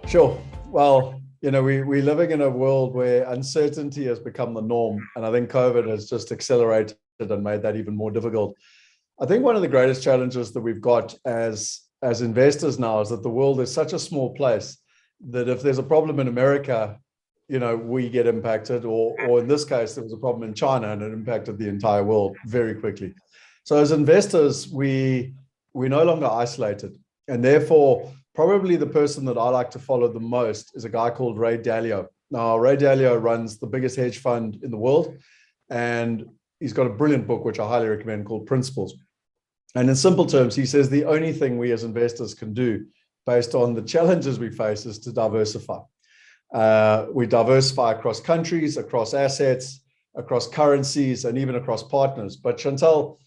Sure. Well, we're living in a world where uncertainty has become the norm. And I think COVID has just accelerated and made that even more difficult. I think one of the greatest challenges that we've got as investors now is that the world is such a small place that if there's a problem in America, we get impacted, or in this case, there was a problem in China and it impacted the entire world very quickly. So as investors, we're no longer isolated. And therefore, probably the person that I like to follow the most is a guy called Ray Dalio. Now, Ray Dalio runs the biggest hedge fund in the world, and he's got a brilliant book, which I highly recommend, called Principles. And in simple terms, he says the only thing we as investors can do based on the challenges we face is to diversify. We diversify across countries, across assets, across currencies, and even across partners. But Chantal,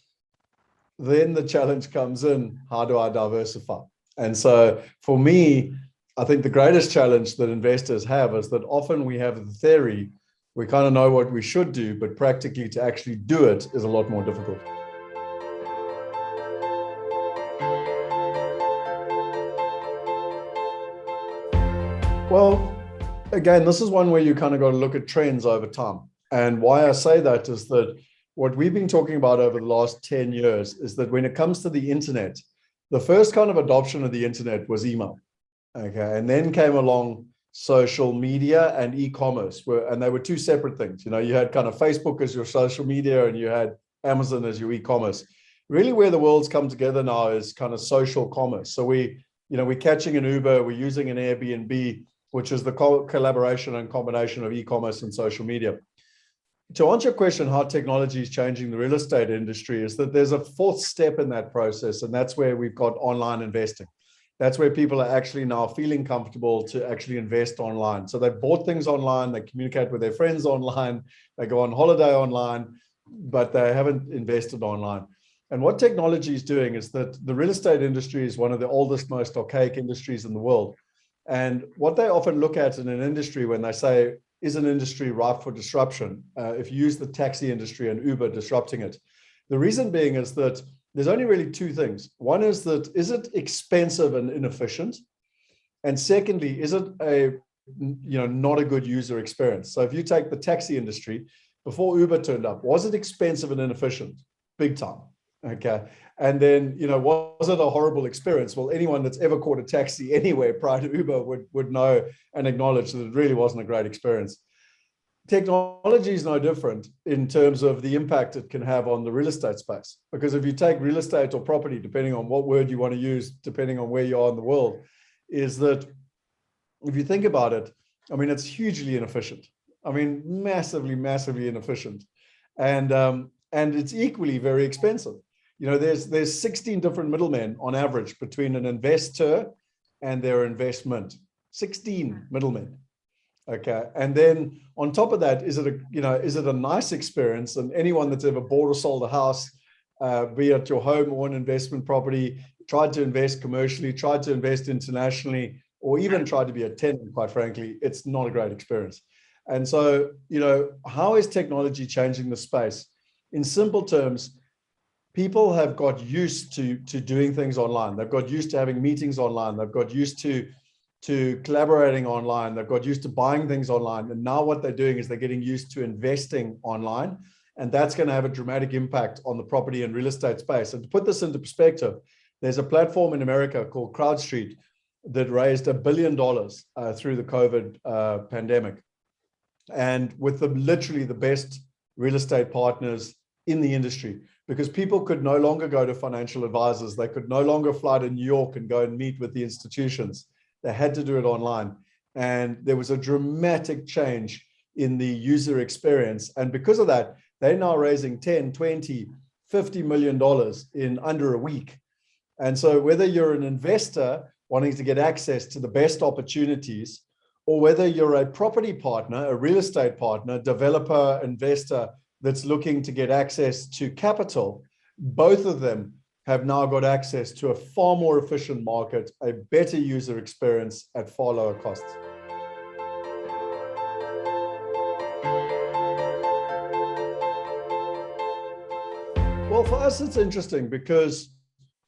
then the challenge comes in, how do I diversify? And so for me, I think the greatest challenge that investors have is that often we have the theory, we kind of know what we should do, but practically to actually do it is a lot more difficult. Well, again, this is one where you kind of got to look at trends over time. And why I say that is that what we've been talking about over the last 10 years is that when it comes to the internet, the first kind of adoption of the internet was email. Okay. And then came along social media and e-commerce, and they were two separate things. You had kind of Facebook as your social media and you had Amazon as your e-commerce. Really where the world's come together now is kind of social commerce. So we're catching an Uber, we're using an Airbnb, which is the collaboration and combination of e-commerce and social media. To answer your question, how technology is changing the real estate industry is that there's a fourth step in that process, and that's where we've got online investing. That's where people are actually now feeling comfortable to actually invest online. So they bought things online, they communicate with their friends online, they go on holiday online, but they haven't invested online. And what technology is doing is that the real estate industry is one of the oldest, most archaic industries in the world. And what they often look at in an industry when they say, is an industry ripe for disruption? If you use the taxi industry and Uber disrupting it, the reason being is that there's only really two things. One is that, is it expensive and inefficient? And secondly, is it not a good user experience? So if you take the taxi industry, before Uber turned up, was it expensive and inefficient? Big time. Okay. And then, was it a horrible experience? Well, anyone that's ever caught a taxi anywhere prior to Uber would know and acknowledge that it really wasn't a great experience. Technology is no different in terms of the impact it can have on the real estate space. Because if you take real estate or property, depending on what word you want to use, depending on where you are in the world, is that if you think about it, I mean, it's hugely inefficient. I mean, massively, massively inefficient. And it's equally very expensive. There's 16 different middlemen on average between an investor and their investment. 16 middlemen. Okay. And then on top of that, is it a nice experience? And anyone that's ever bought or sold a house, be it your home or an investment property, tried to invest commercially, tried to invest internationally, or even tried to be a tenant, quite frankly, it's not a great experience. And so, how is technology changing the space? In simple terms, people have got used to doing things online. They've got used to having meetings online. They've got used to collaborating online. They've got used to buying things online. And now what they're doing is they're getting used to investing online. And that's going to have a dramatic impact on the property and real estate space. And to put this into perspective, there's a platform in America called CrowdStreet that raised $1 billion through the COVID pandemic. And with literally the best real estate partners in the industry, because people could no longer go to financial advisors. They could no longer fly to New York and go and meet with the institutions. They had to do it online. And there was a dramatic change in the user experience. And because of that, they're now raising 10, 20, $50 million in under a week. And so whether you're an investor wanting to get access to the best opportunities, or whether you're a property partner, a real estate partner, developer, investor that's looking to get access to capital, both of them have now got access to a far more efficient market, a better user experience at far lower costs. Well, for us, it's interesting because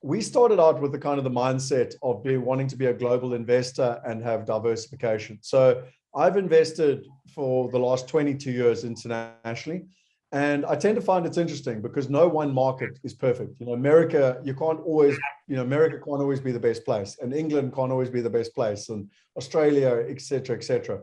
we started out with the kind of the mindset of wanting to be a global investor and have diversification. So I've invested for the last 22 years internationally. And I tend to find it's interesting because no one market is perfect. America, you can't always, America can't always be the best place, and England can't always be the best place, and Australia, et cetera, et cetera.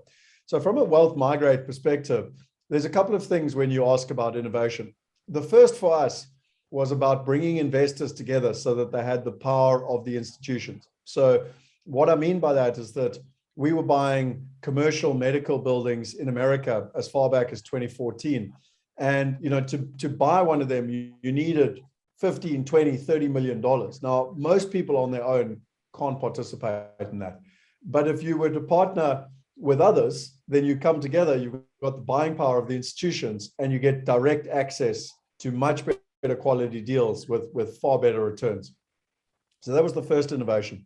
So from a wealth migrate perspective, there's a couple of things when you ask about innovation. The first for us was about bringing investors together so that they had the power of the institutions. So what I mean by that is that we were buying commercial medical buildings in America as far back as 2014. And to buy one of them, you needed 15, 20, 30 million dollars. Now, most people on their own can't participate in that. But if you were to partner with others, then you come together, you've got the buying power of the institutions, and you get direct access to much better quality deals with far better returns. So that was the first innovation.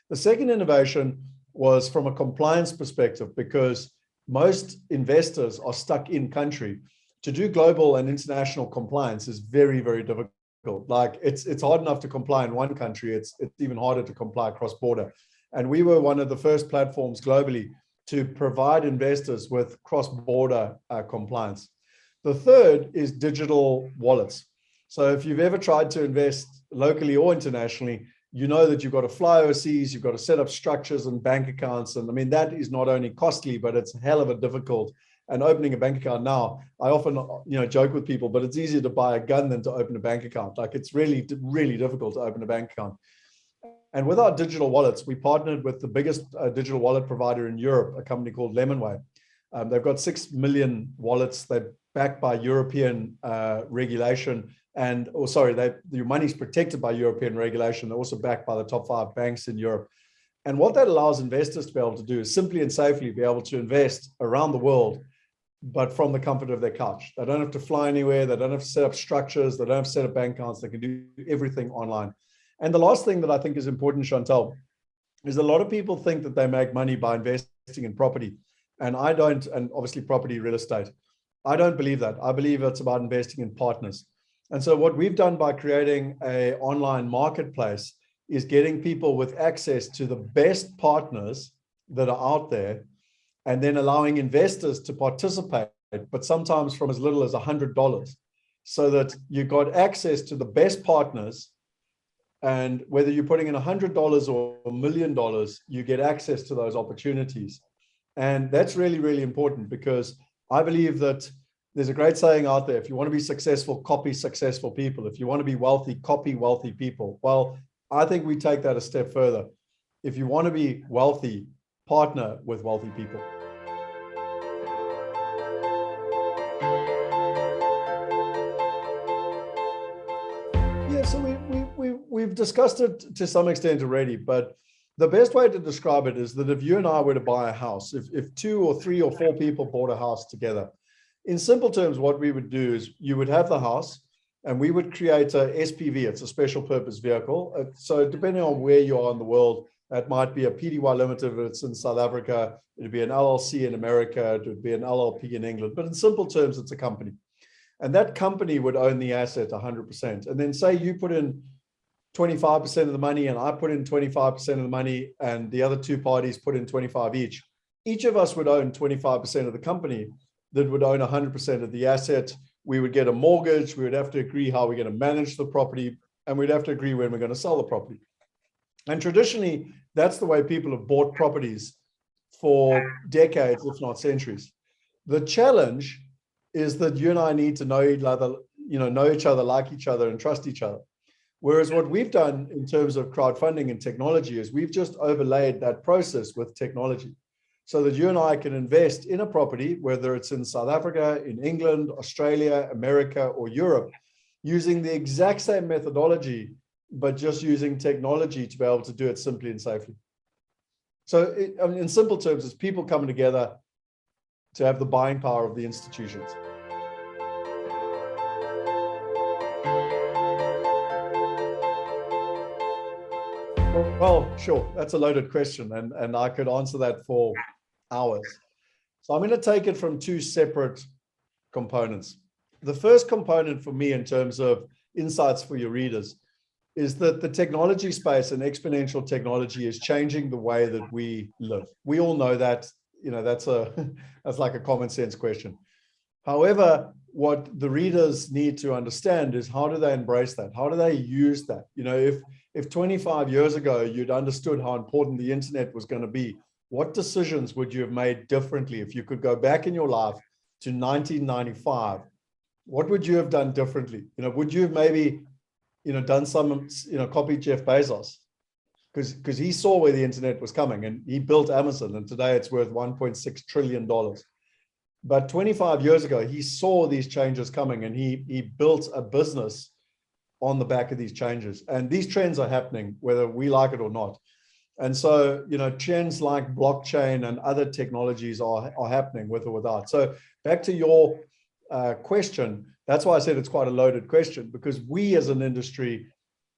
The second innovation was from a compliance perspective, because most investors are stuck in country. To do global and international compliance is very, very difficult. Like it's hard enough to comply in one country. It's even harder to comply across border. And we were one of the first platforms globally to provide investors with cross-border compliance. The third is digital wallets. So if you've ever tried to invest locally or internationally, you know that you've got to fly overseas, you've got to set up structures and bank accounts. And I mean, that is not only costly, but it's hell of a difficult. And opening a bank account now, I often, joke with people, but it's easier to buy a gun than to open a bank account. Like it's really, really difficult to open a bank account. And with our digital wallets, we partnered with the biggest digital wallet provider in Europe, a company called Lemonway. They've got 6 million wallets. They're backed by European regulation. Your money's protected by European regulation. They're also backed by the top 5 banks in Europe. And what that allows investors to be able to do is simply and safely be able to invest around the world, but from the comfort of their couch. They don't have to fly anywhere. They don't have to set up structures. They don't have to set up bank accounts. They can do everything online. And the last thing that I think is important, Chantal, is a lot of people think that they make money by investing in property. And I don't, and obviously property, real estate. I don't believe that. I believe it's about investing in partners. And so what we've done by creating an online marketplace is getting people with access to the best partners that are out there, and then allowing investors to participate, but sometimes from as little as $100, so that you got access to the best partners. And whether you're putting in $100 or $1 million, you get access to those opportunities. And that's really, really important, because I believe that there's a great saying out there: if you want to be successful, copy successful people. If you want to be wealthy, copy wealthy people. Well, I think we take that a step further. If you want to be wealthy, partner with wealthy people. Yeah, so we've discussed it to some extent already, but the best way to describe it is that if you and I were to buy a house, if 2 or 3 or 4 people bought a house together, in simple terms, what we would do is you would have the house, and we would create a SPV. It's a special purpose vehicle. So depending on where you are in the world, that might be a PTY Limited if it's in South Africa. It'd be an LLC in America. It would be an LLP in England. But in simple terms, it's a company. And that company would own the asset 100%. And then say you put in 25% of the money and I put in 25% of the money and the other 2 parties put in 25 each. Each of us would own 25% of the company that would own 100% of the asset. We would get a mortgage. We would have to agree how we're going to manage the property, and we'd have to agree when we're going to sell the property. And traditionally, that's the way people have bought properties for decades, if not centuries. The challenge is that you and I need to know each other, like each other, and trust each other. Whereas what we've done in terms of crowdfunding and technology is we've just overlaid that process with technology, so that you and I can invest in a property, whether it's in South Africa, in England, Australia, America, or Europe, using the exact same methodology, but just using technology to be able to do it simply and safely. So in simple terms, it's people coming together to have the buying power of the institutions. Well, sure, that's a loaded question, and I could answer that for hours. So I'm going to take it from 2 separate components. The first component for me in terms of insights for your readers is that the technology space and exponential technology is changing the way that we live. We all know that, that's that's like a common sense question. However, what the readers need to understand is, how do they embrace that? How do they use that? If 25 years ago you'd understood how important the internet was going to be, what decisions would you have made differently? If you could go back in your life to 1995, what would you have done differently? Would you have maybe, done some, copied Jeff Bezos? Because he saw where the internet was coming and he built Amazon, and today it's worth $1.6 trillion. But 25 years ago, he saw these changes coming and he built a business on the back of these changes. And these trends are happening, whether we like it or not. And so, trends like blockchain and other technologies are happening with or without. So back to your question, that's why I said it's quite a loaded question, because we as an industry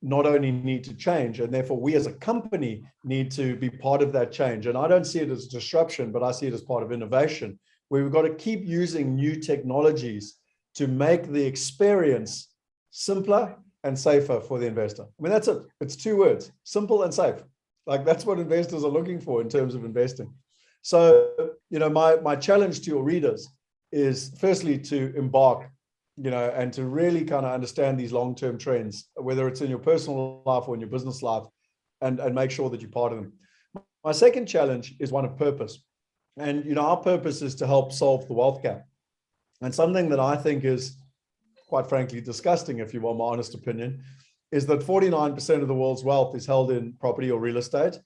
not only need to change, and therefore we as a company need to be part of that change. And I don't see it as disruption, but I see it as part of innovation, where we've got to keep using new technologies to make the experience simpler and safer for the investor. I mean, that's it. It's two words: simple and safe. Like, that's what investors are looking for in terms of investing. So, my challenge to your readers is firstly to embark, and to really kind of understand these long-term trends, whether it's in your personal life or in your business life, and make sure that you're part of them. My second challenge is one of purpose. And, our purpose is to help solve the wealth gap. And something that I think is, quite frankly, disgusting, if you want my honest opinion, is that 49% of the world's wealth is held in property or real estate.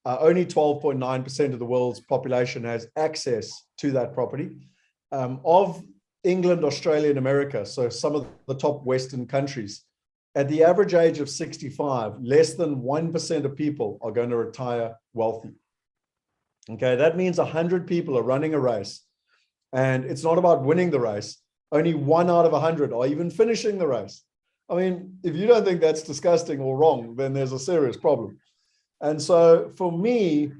Only 12.9% of the world's population has access to that property. Of England, Australia, and America, so some of the top Western countries, at the average age of 65, less than 1% of people are going to retire wealthy. Okay, that means 100 people are running a race, and it's not about winning the race. Only 1 out of 100 are even finishing the race. I mean, if you don't think that's disgusting or wrong, then there's a serious problem. And so for me,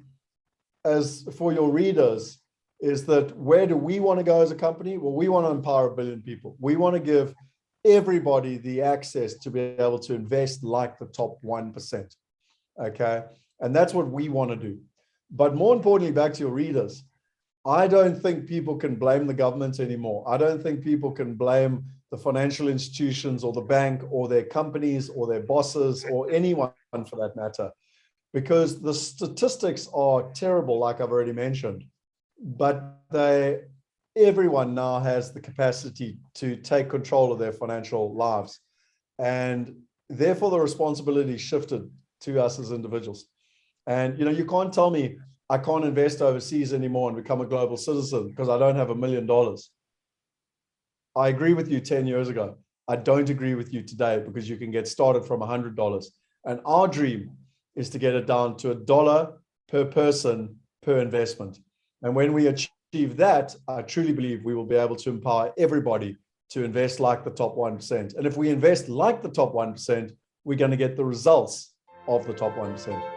as for your readers, is that where do we want to go as a company? Well, we want to empower 1 billion people. We want to give everybody the access to be able to invest like the top 1%. Okay. And that's what we want to do. But more importantly, back to your readers, I don't think people can blame the government anymore. I don't think people can blame the financial institutions or the bank or their companies or their bosses or anyone for that matter, because the statistics are terrible, like I've already mentioned. But everyone now has the capacity to take control of their financial lives. And therefore the responsibility shifted to us as individuals. And, you can't tell me I can't invest overseas anymore and become a global citizen because I don't have $1 million. I agree with you 10 years ago. I don't agree with you today, because you can get started from $100. And our dream is to get it down to $1 per person per investment. And when we achieve that, I truly believe we will be able to empower everybody to invest like the top 1%. And if we invest like the top 1%, we're going to get the results of the top 1%.